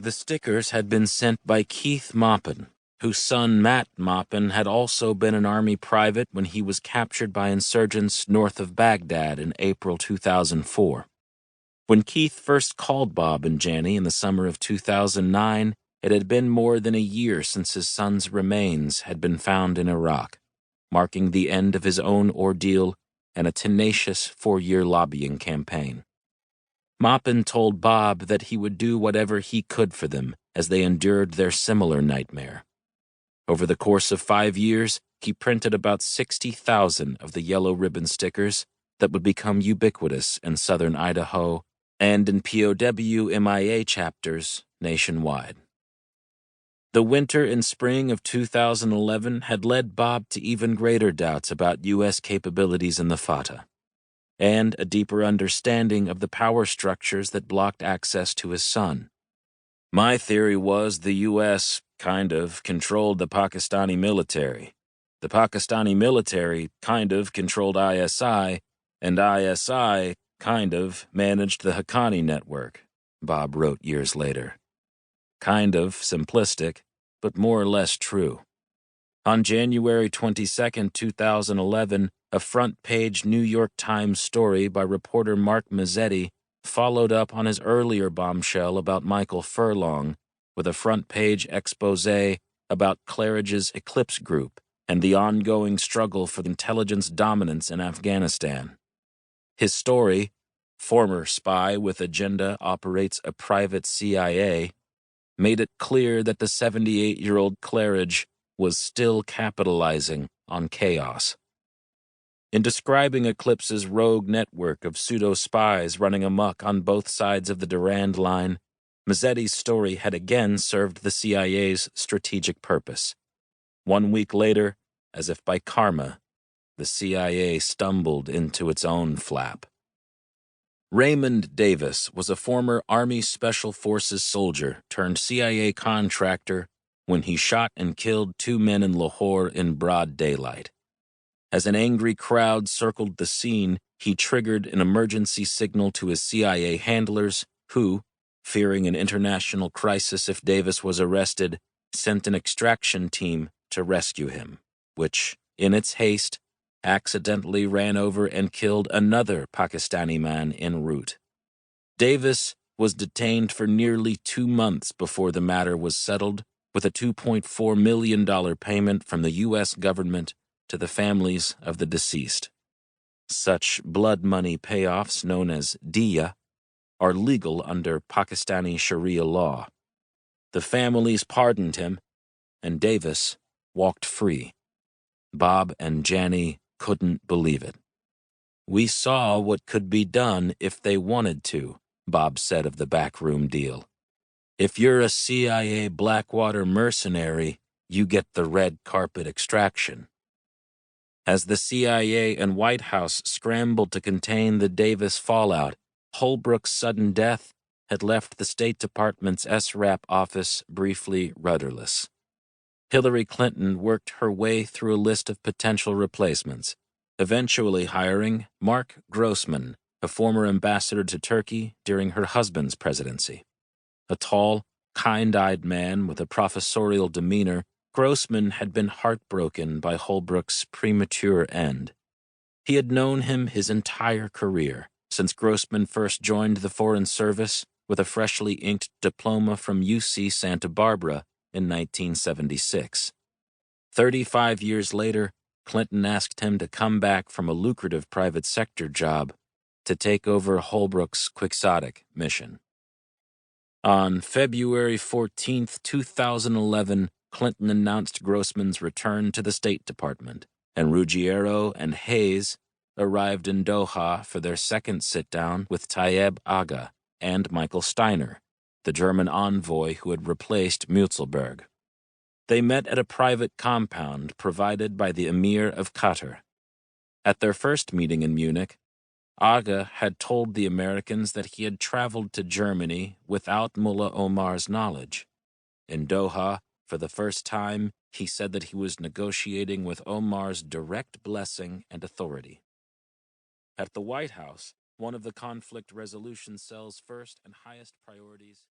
The stickers had been sent by Keith Maupin, whose son Matt Maupin had also been an Army private when he was captured by insurgents north of Baghdad in April 2004. When Keith first called Bob and Janny in the summer of 2009, it had been more than a year since his son's remains had been found in Iraq, marking the end of his own ordeal and a tenacious 4-year lobbying campaign. Maupin told Bob that he would do whatever he could for them as they endured their similar nightmare. Over the course of 5 years, he printed about 60,000 of the yellow ribbon stickers that would become ubiquitous in southern Idaho and in POW MIA chapters nationwide. The winter and spring of 2011 had led Bob to even greater doubts about U.S. capabilities in the Fatah, and a deeper understanding of the power structures that blocked access to his son. My theory was the U.S. kind of controlled the Pakistani military. The Pakistani military kind of controlled ISI, and ISI kind of managed the Haqqani network, Bob wrote years later. Kind of simplistic, but more or less true. On January 22, 2011, a front-page New York Times story by reporter Mark Mazzetti followed up on his earlier bombshell about Michael Furlong with a front-page exposé about Claridge's Eclipse Group and the ongoing struggle for intelligence dominance in Afghanistan. His story, Former Spy with Agenda Operates a Private CIA, made it clear that the 78-year-old Claridge was still capitalizing on chaos. In describing Eclipse's rogue network of pseudo-spies running amok on both sides of the Durand Line, Mazzetti's story had again served the CIA's strategic purpose. 1 week later, as if by karma, the CIA stumbled into its own flap. Raymond Davis was a former Army Special Forces soldier turned CIA contractor when he shot and killed 2 men in Lahore in broad daylight. As an angry crowd circled the scene, he triggered an emergency signal to his CIA handlers who, fearing an international crisis if Davis was arrested, sent an extraction team to rescue him, which, in its haste, accidentally ran over and killed another Pakistani man en route. Davis was detained for nearly 2 months before the matter was settled, with a $2.4 million payment from the U.S. government to the families of the deceased. Such blood money payoffs, known as diya, are legal under Pakistani Sharia law. The families pardoned him, and Davis walked free. Bob and Janny couldn't believe it. "We saw what could be done if they wanted to," Bob said of the backroom deal. "If you're a CIA Blackwater mercenary, you get the red carpet extraction." As the CIA and White House scrambled to contain the Davis fallout, Holbrook's sudden death had left the State Department's SRAP office briefly rudderless. Hillary Clinton worked her way through a list of potential replacements, eventually hiring Mark Grossman, a former ambassador to Turkey during her husband's presidency. A tall, kind-eyed man with a professorial demeanor, Grossman had been heartbroken by Holbrook's premature end. He had known him his entire career, since Grossman first joined the Foreign Service with a freshly inked diploma from UC Santa Barbara in 1976. 35 years later, Clinton asked him to come back from a lucrative private sector job to take over Holbrook's quixotic mission. On February 14, 2011, Clinton announced Grossman's return to the State Department, and Ruggiero and Hayes arrived in Doha for their second sit-down with Tayeb Agha and Michael Steiner, the German envoy who had replaced Mutzelberg. They met at a private compound provided by the Emir of Qatar. At their first meeting in Munich, Agha had told the Americans that he had traveled to Germany without Mullah Omar's knowledge. In Doha, for the first time, he said that he was negotiating with Omar's direct blessing and authority. At the White House, one of the conflict resolution cell's first and highest priorities